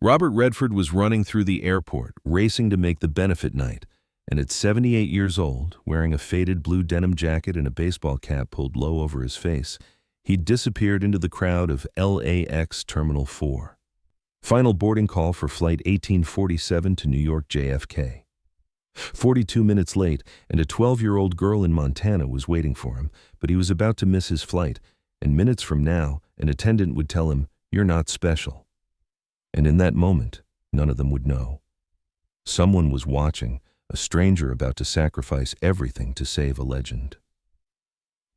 Robert Redford was running through the airport, racing to make the benefit night, and at 78 years old, wearing a faded blue denim jacket and a baseball cap pulled low over his face, he disappeared into the crowd of LAX Terminal 4. Final boarding call for Flight 1847 to New York JFK. 42 minutes late, and a 12-year-old girl in Montana was waiting for him, but he was about to miss his flight, and minutes from now, an attendant would tell him, "You're not special." And in that moment, none of them would know. Someone was watching, a stranger about to sacrifice everything to save a legend.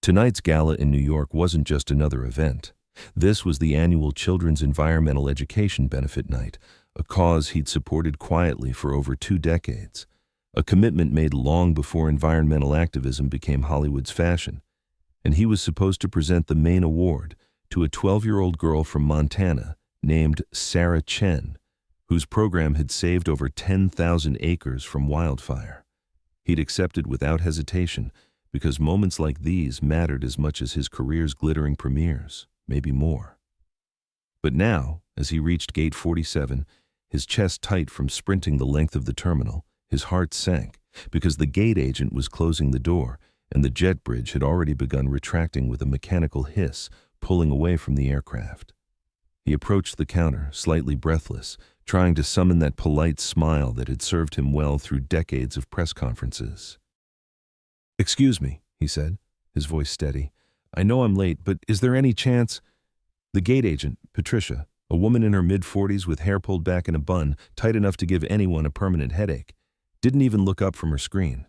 Tonight's gala in New York wasn't just another event. This was the annual Children's Environmental Education Benefit Night, a cause he'd supported quietly for over 2 decades, a commitment made long before environmental activism became Hollywood's fashion. And he was supposed to present the main award to a 12-year-old girl from Montana named Sarah Chen, whose program had saved over 10,000 acres from wildfire. He'd accepted without hesitation because moments like these mattered as much as his career's glittering premieres, maybe more. But now, as he reached Gate 47, his chest tight from sprinting the length of the terminal, his heart sank because the gate agent was closing the door and the jet bridge had already begun retracting with a mechanical hiss, pulling away from the aircraft. He approached the counter, slightly breathless, trying to summon that polite smile that had served him well through decades of press conferences. "Excuse me," he said, his voice steady. "I know I'm late, but is there any chance—" The gate agent, Patricia, a woman in her mid-40s with hair pulled back in a bun, tight enough to give anyone a permanent headache, didn't even look up from her screen.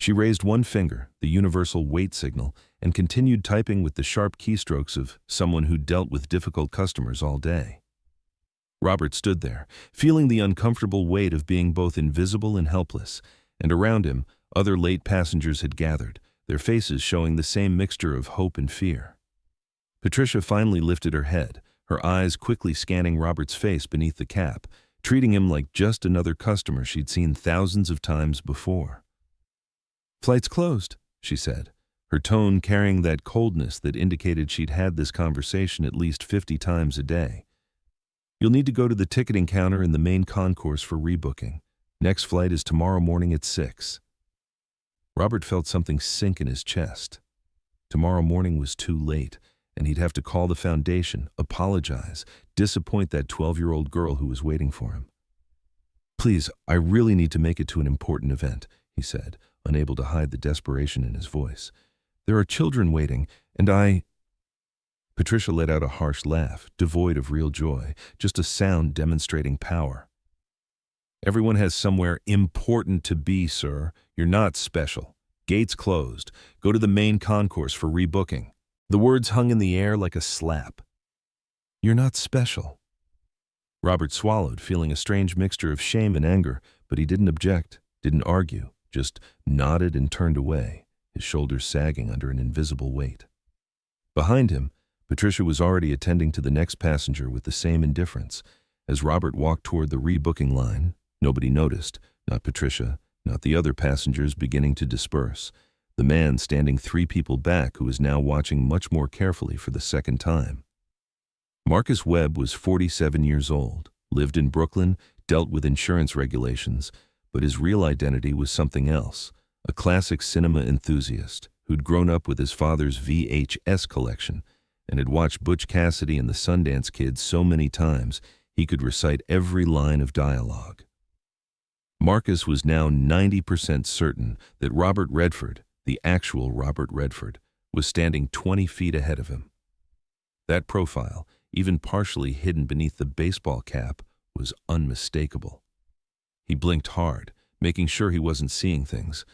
She raised one finger, the universal wait signal, and continued typing with the sharp keystrokes of someone who dealt with difficult customers all day. Robert stood there, feeling the uncomfortable weight of being both invisible and helpless, and around him, other late passengers had gathered, their faces showing the same mixture of hope and fear. Patricia finally lifted her head, her eyes quickly scanning Robert's face beneath the cap, treating him like just another customer she'd seen thousands of times before. "Flight's closed," she said, her tone carrying that coldness that indicated she'd had this conversation at least 50 times a day. "You'll need to go to the ticketing counter in the main concourse for rebooking. Next flight is tomorrow morning at 6. Robert felt something sink in his chest. Tomorrow morning was too late, and he'd have to call the foundation, apologize, disappoint that 12-year-old girl who was waiting for him. "Please, I really need to make it to an important event," he said, unable to hide the desperation in his voice. "There are children waiting, and I—" Patricia let out a harsh laugh, devoid of real joy, just a sound demonstrating power. "Everyone has somewhere important to be, sir. You're not special. Gates closed. Go to the main concourse for rebooking." The words hung in the air like a slap. "You're not special." Robert swallowed, feeling a strange mixture of shame and anger, but he didn't object, didn't argue, just nodded and turned away, his shoulders sagging under an invisible weight. Behind him, Patricia was already attending to the next passenger with the same indifference. As Robert walked toward the rebooking line, nobody noticed, not Patricia, not the other passengers beginning to disperse. The man standing 3 people back who was now watching much more carefully for the second time. Marcus Webb was 47 years old, lived in Brooklyn, dealt with insurance regulations, but his real identity was something else, a classic cinema enthusiast who'd grown up with his father's VHS collection and had watched Butch Cassidy and the Sundance Kid so many times he could recite every line of dialogue. Marcus was now 90% certain that Robert Redford, the actual Robert Redford, was standing 20 feet ahead of him. That profile, even partially hidden beneath the baseball cap, was unmistakable. He blinked hard, making sure he wasn't seeing things.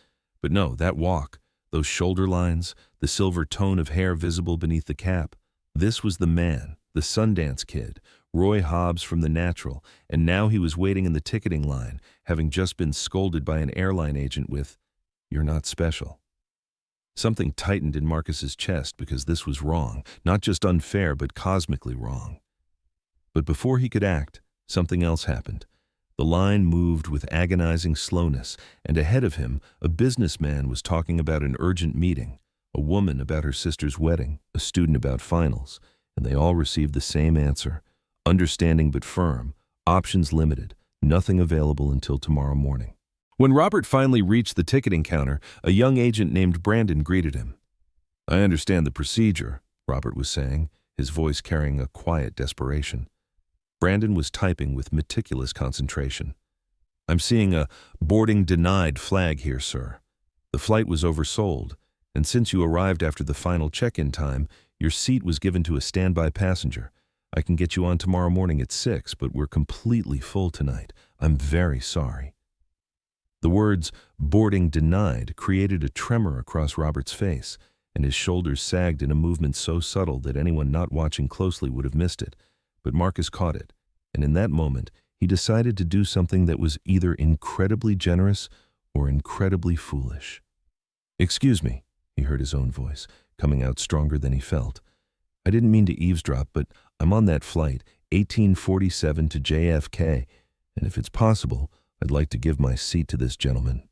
But no, that walk, those shoulder lines, the silver tone of hair visible beneath the cap, this was the man, the Sundance Kid, Roy Hobbs from The Natural, and now he was waiting in the ticketing line, having just been scolded by an airline agent with, "You're not special." Something tightened in Marcus's chest because this was wrong, not just unfair, but cosmically wrong. But before he could act, something else happened. The line moved with agonizing slowness, and ahead of him, a businessman was talking about an urgent meeting, a woman about her sister's wedding, a student about finals, and they all received the same answer, understanding but firm, Options limited. Nothing available until tomorrow morning. When Robert finally reached the ticketing counter, a young agent named Brandon greeted him. I understand the procedure, Robert was saying, his voice carrying a quiet desperation. Brandon was typing with meticulous concentration. I'm seeing a boarding denied flag here, sir. The flight was oversold, and since you arrived after the final check-in time, your seat was given to a standby passenger. I can get you on tomorrow morning at 6, but we're completely full tonight. I'm very sorry. The words, boarding denied, created a tremor across Robert's face, and his shoulders sagged in a movement so subtle that anyone not watching closely would have missed it. But Marcus caught it, and in that moment, he decided to do something that was either incredibly generous or incredibly foolish. Excuse me, he heard his own voice, coming out stronger than he felt. I didn't mean to eavesdrop, but I'm on that flight, 1847 to JFK, and if it's possible, I'd like to give my seat to this gentleman.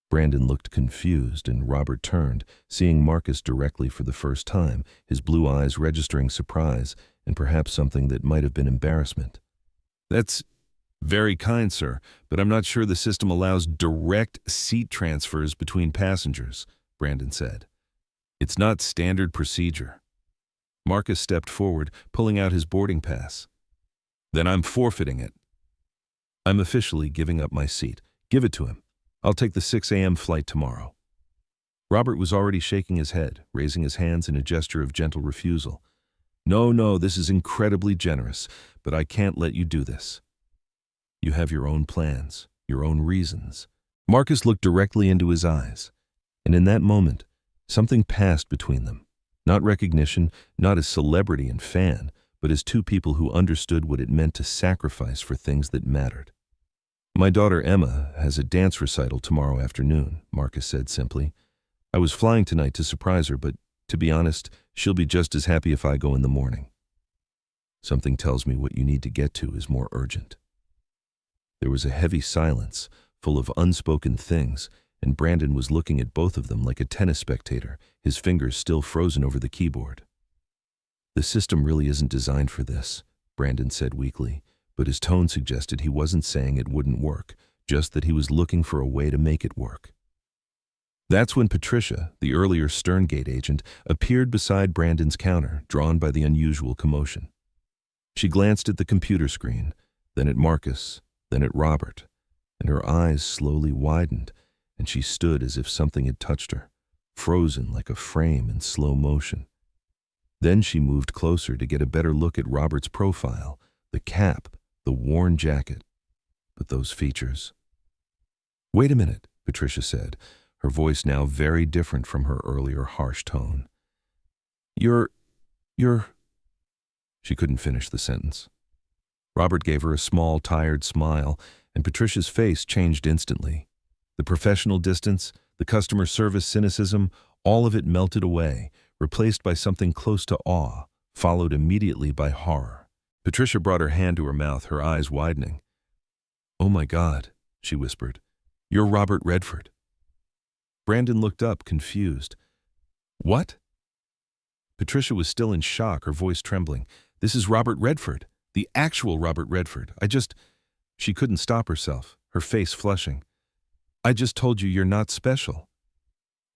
Brandon looked confused, and Robert turned, seeing Marcus directly for the first time, his blue eyes registering surprise and perhaps something that might have been embarrassment. That's very kind, sir, but I'm not sure the system allows direct seat transfers between passengers, Brandon said. It's not standard procedure. Marcus stepped forward, pulling out his boarding pass. Then I'm forfeiting it. I'm officially giving up my seat. Give it to him. I'll take the 6 a.m. flight tomorrow. Robert was already shaking his head, raising his hands in a gesture of gentle refusal. No, this is incredibly generous, but I can't let you do this. You have your own plans, your own reasons. Marcus looked directly into his eyes, and in that moment, something passed between them. Not recognition, not as celebrity and fan, but as two people who understood what it meant to sacrifice for things that mattered. My daughter Emma has a dance recital tomorrow afternoon, Marcus said simply. I was flying tonight to surprise her, but to be honest, she'll be just as happy if I go in the morning. Something tells me what you need to get to is more urgent. There was a heavy silence, full of unspoken things, and Brandon was looking at both of them like a tennis spectator, his fingers still frozen over the keyboard. The system really isn't designed for this, Brandon said weakly, but his tone suggested he wasn't saying it wouldn't work, just that he was looking for a way to make it work. That's when Patricia, the earlier Sterngate agent, appeared beside Brandon's counter, drawn by the unusual commotion. She glanced at the computer screen, then at Marcus, then at Robert, and her eyes slowly widened, and she stood as if something had touched her, frozen like a frame in slow motion. Then she moved closer to get a better look at Robert's profile, the cap, the worn jacket. But those features. Wait a minute, Patricia said, her voice now very different from her earlier harsh tone. You're... She couldn't finish the sentence. Robert gave her a small, tired smile, and Patricia's face changed instantly. The professional distance, the customer service cynicism, all of it melted away, replaced by something close to awe, followed immediately by horror. Patricia brought her hand to her mouth, her eyes widening. Oh my God, she whispered. You're Robert Redford. Brandon looked up, confused. What? Patricia was still in shock, her voice trembling. This is Robert Redford, the actual Robert Redford. She couldn't stop herself, her face flushing. I just told you you're not special.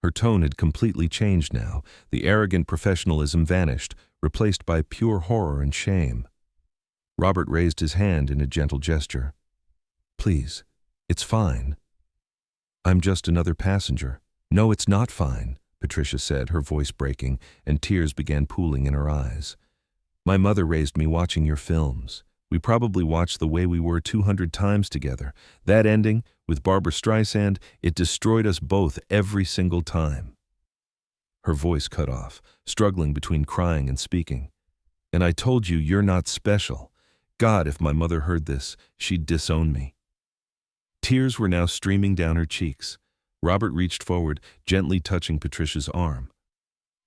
Her tone had completely changed now. The arrogant professionalism vanished, replaced by pure horror and shame. Robert raised his hand in a gentle gesture. Please, it's fine. I'm just another passenger. No, it's not fine, Patricia said, her voice breaking, and tears began pooling in her eyes. My mother raised me watching your films. We probably watched The Way We Were 200 times together. That ending, with Barbra Streisand, it destroyed us both every single time. Her voice cut off, struggling between crying and speaking. And I told you you're not special. God, if my mother heard this, she'd disown me. Tears were now streaming down her cheeks. Robert reached forward, gently touching Patricia's arm.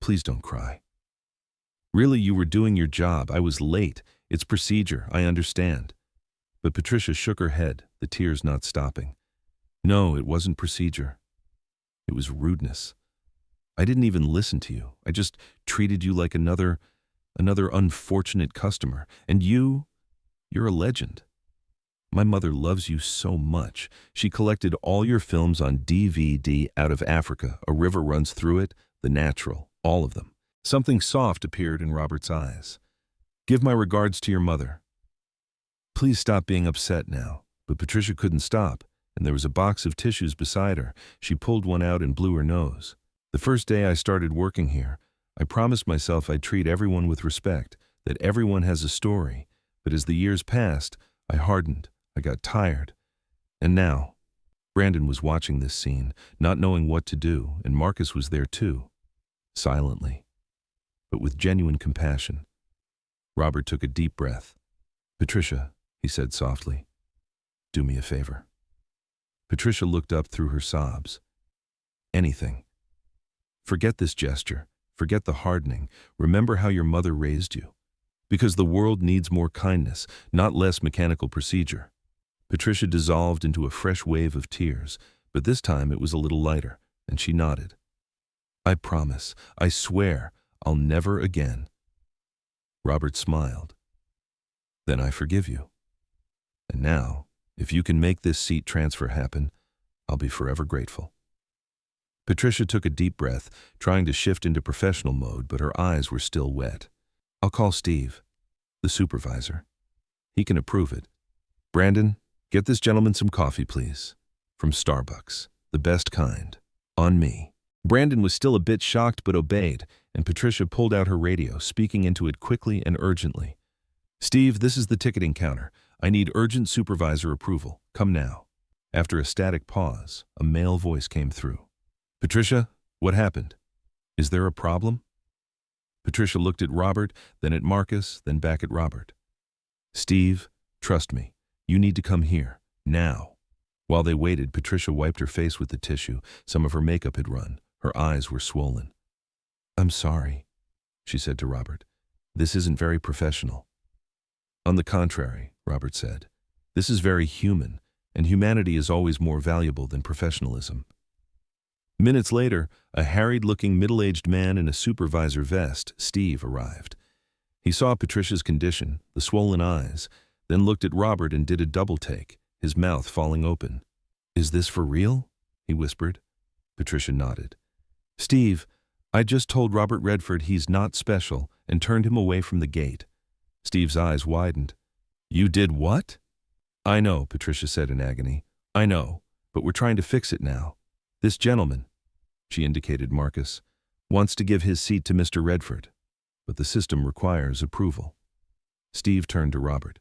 Please don't cry. Really, you were doing your job. I was late. It's procedure, I understand. But Patricia shook her head, the tears not stopping. No, it wasn't procedure. It was rudeness. I didn't even listen to you. I just treated you like another unfortunate customer. And you're a legend. My mother loves you so much. She collected all your films on DVD out of Africa. A river runs through it, The Natural, all of them. Something soft appeared in Robert's eyes. Give my regards to your mother. Please stop being upset now. But Patricia couldn't stop, and there was a box of tissues beside her. She pulled one out and blew her nose. The first day I started working here, I promised myself I'd treat everyone with respect, that everyone has a story. But as the years passed, I hardened. I got tired. And now, Brandon was watching this scene, not knowing what to do, and Marcus was there too, silently, but with genuine compassion. Robert took a deep breath. Patricia, he said softly, do me a favor. Patricia looked up through her sobs. Anything. Forget this gesture. Forget the hardening. Remember how your mother raised you. Because the world needs more kindness, not less mechanical procedure. Patricia dissolved into a fresh wave of tears, but this time it was a little lighter, and she nodded. I promise, I swear, I'll never again. Robert smiled. Then I forgive you. And now, if you can make this seat transfer happen, I'll be forever grateful. Patricia took a deep breath, trying to shift into professional mode, but her eyes were still wet. I'll call Steve, the supervisor. He can approve it. Brandon, get this gentleman some coffee, please. From Starbucks, the best kind. On me. Brandon was still a bit shocked but obeyed, and Patricia pulled out her radio, speaking into it quickly and urgently. Steve, this is the ticketing counter. I need urgent supervisor approval. Come now. After a static pause, a male voice came through. Patricia, what happened? Is there a problem? Patricia looked at Robert, then at Marcus, then back at Robert. Steve, trust me. You need to come here, now. While they waited, Patricia wiped her face with the tissue. Some of her makeup had run. Her eyes were swollen. I'm sorry, she said to Robert. This isn't very professional. On the contrary, Robert said. This is very human, and humanity is always more valuable than professionalism. Minutes later, a harried-looking middle-aged man in a supervisor vest, Steve, arrived. He saw Patricia's condition, the swollen eyes, then looked at Robert and did a double take, his mouth falling open. Is this for real? He whispered. Patricia nodded. Steve, I just told Robert Redford he's not special and turned him away from the gate. Steve's eyes widened. You did what? I know, Patricia said in agony. I know, but we're trying to fix it now. This gentleman, she indicated Marcus, wants to give his seat to Mr. Redford, but the system requires approval. Steve turned to Robert.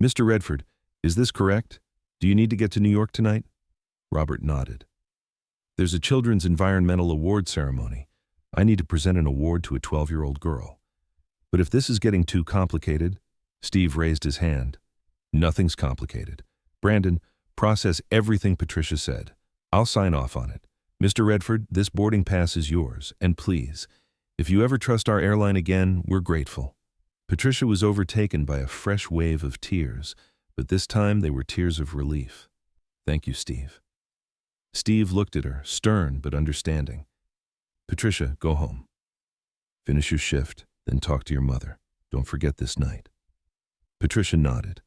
Mr. Redford, is this correct? Do you need to get to New York tonight? Robert nodded. There's a Children's Environmental Award ceremony. I need to present an award to a 12-year-old girl. But if this is getting too complicated, Steve raised his hand. Nothing's complicated. Brandon, process everything Patricia said. I'll sign off on it. Mr. Redford, this boarding pass is yours, and please, if you ever trust our airline again, we're grateful. Patricia was overtaken by a fresh wave of tears, but this time they were tears of relief. Thank you, Steve. Steve looked at her, stern but understanding. Patricia, go home. Finish your shift, then talk to your mother. Don't forget this night. Patricia nodded.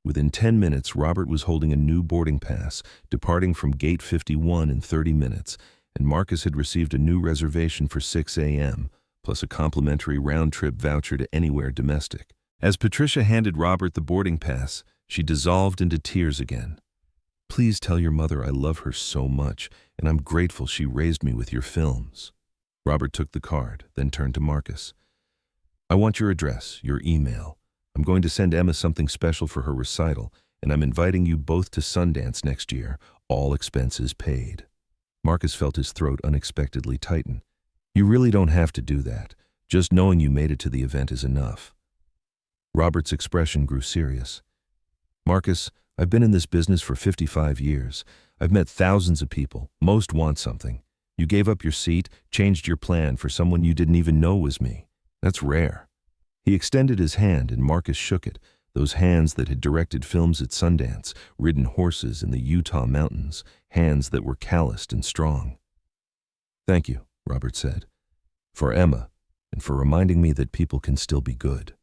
Within 10 minutes, Robert was holding a new boarding pass, departing from Gate 51 in 30 minutes, and Marcus had received a new reservation for 6 a.m., plus a complimentary round-trip voucher to anywhere domestic. As Patricia handed Robert the boarding pass, she dissolved into tears again. Please tell your mother I love her so much, and I'm grateful she raised me with your films. Robert took the card, then turned to Marcus. I want your address, your email. I'm going to send Emma something special for her recital, and I'm inviting you both to Sundance next year, all expenses paid. Marcus felt his throat unexpectedly tighten. You really don't have to do that. Just knowing you made it to the event is enough. Robert's expression grew serious. Marcus, I've been in this business for 55 years. I've met thousands of people. Most want something. You gave up your seat, changed your plan for someone you didn't even know was me. That's rare. He extended his hand and Marcus shook it, those hands that had directed films at Sundance, ridden horses in the Utah mountains, hands that were calloused and strong. Thank you, Robert said, for Emma and for reminding me that people can still be good.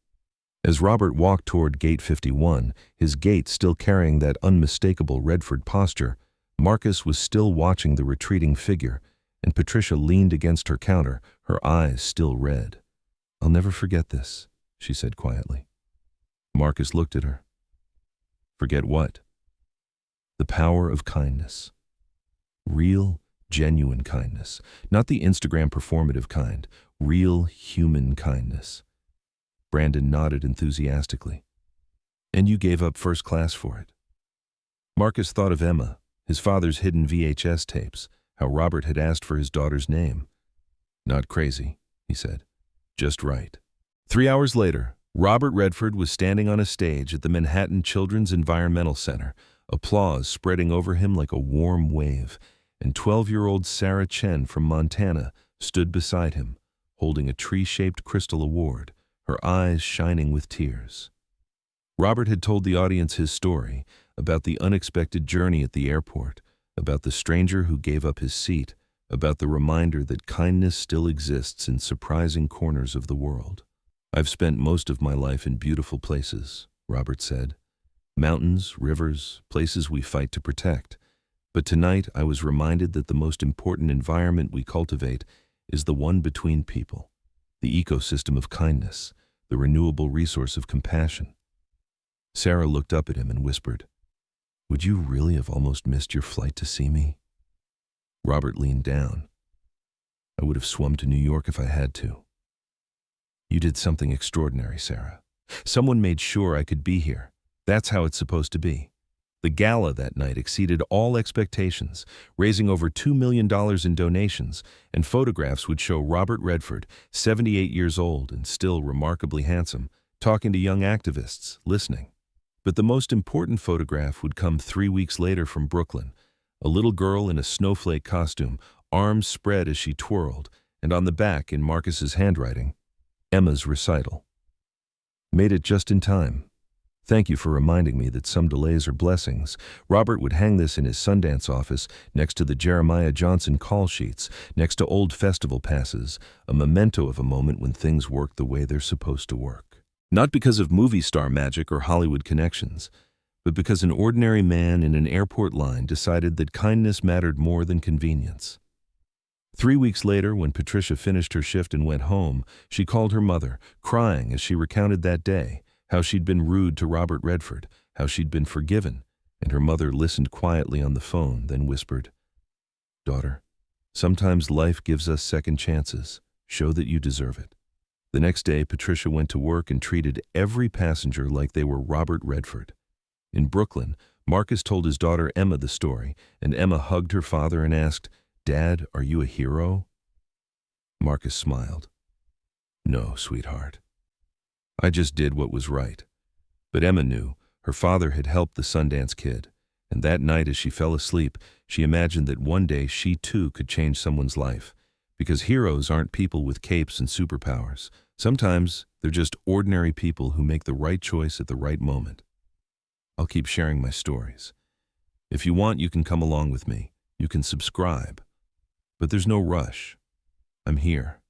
As Robert walked toward Gate 51, his gait still carrying that unmistakable Redford posture, Marcus was still watching the retreating figure, and Patricia leaned against her counter, her eyes still red. "I'll never forget this," she said quietly. Marcus looked at her. "Forget what?" "The power of kindness. Real, genuine kindness. Not the Instagram performative kind. Real, human kindness." Brandon nodded enthusiastically. "And you gave up first class for it." Marcus thought of Emma, his father's hidden VHS tapes, how Robert had asked for his daughter's name. "Not crazy," he said. "Just right." 3 hours later, Robert Redford was standing on a stage at the Manhattan Children's Environmental Center, applause spreading over him like a warm wave, and 12-year-old Sarah Chen from Montana stood beside him, holding a tree-shaped crystal award, her eyes shining with tears. Robert had told the audience his story, about the unexpected journey at the airport, about the stranger who gave up his seat, about the reminder that kindness still exists in surprising corners of the world. "I've spent most of my life in beautiful places," Robert said. "Mountains, rivers, places we fight to protect. But tonight I was reminded that the most important environment we cultivate is the one between people, the ecosystem of kindness, the renewable resource of compassion." Sarah looked up at him and whispered, "Would you really have almost missed your flight to see me?" Robert leaned down. "I would have swum to New York if I had to." "You did something extraordinary, Sarah. Someone made sure I could be here. That's how it's supposed to be." The gala that night exceeded all expectations, raising over $2 million in donations, and photographs would show Robert Redford, 78 years old and still remarkably handsome, talking to young activists, listening. But the most important photograph would come 3 weeks later from Brooklyn, a little girl in a snowflake costume, arms spread as she twirled, and on the back, in Marcus's handwriting, "Emma's recital." "Made it just in time. Thank you for reminding me that some delays are blessings." Robert would hang this in his Sundance office, next to the Jeremiah Johnson call sheets, next to old festival passes, a memento of a moment when things worked the way they're supposed to work. Not because of movie star magic or Hollywood connections, but because an ordinary man in an airport line decided that kindness mattered more than convenience. 3 weeks later, when Patricia finished her shift and went home, she called her mother, crying as she recounted that day, how she'd been rude to Robert Redford, how she'd been forgiven, and her mother listened quietly on the phone, then whispered, "Daughter, sometimes life gives us second chances. Show that you deserve it." The next day, Patricia went to work and treated every passenger like they were Robert Redford. In Brooklyn, Marcus told his daughter Emma the story, and Emma hugged her father and asked, "Dad, are you a hero?" Marcus smiled. "No, sweetheart. I just did what was right." But Emma knew her father had helped the Sundance Kid, and that night as she fell asleep, she imagined that one day she too could change someone's life. Because heroes aren't people with capes and superpowers. Sometimes they're just ordinary people who make the right choice at the right moment. I'll keep sharing my stories. If you want, you can come along with me. You can subscribe. But there's no rush. I'm here.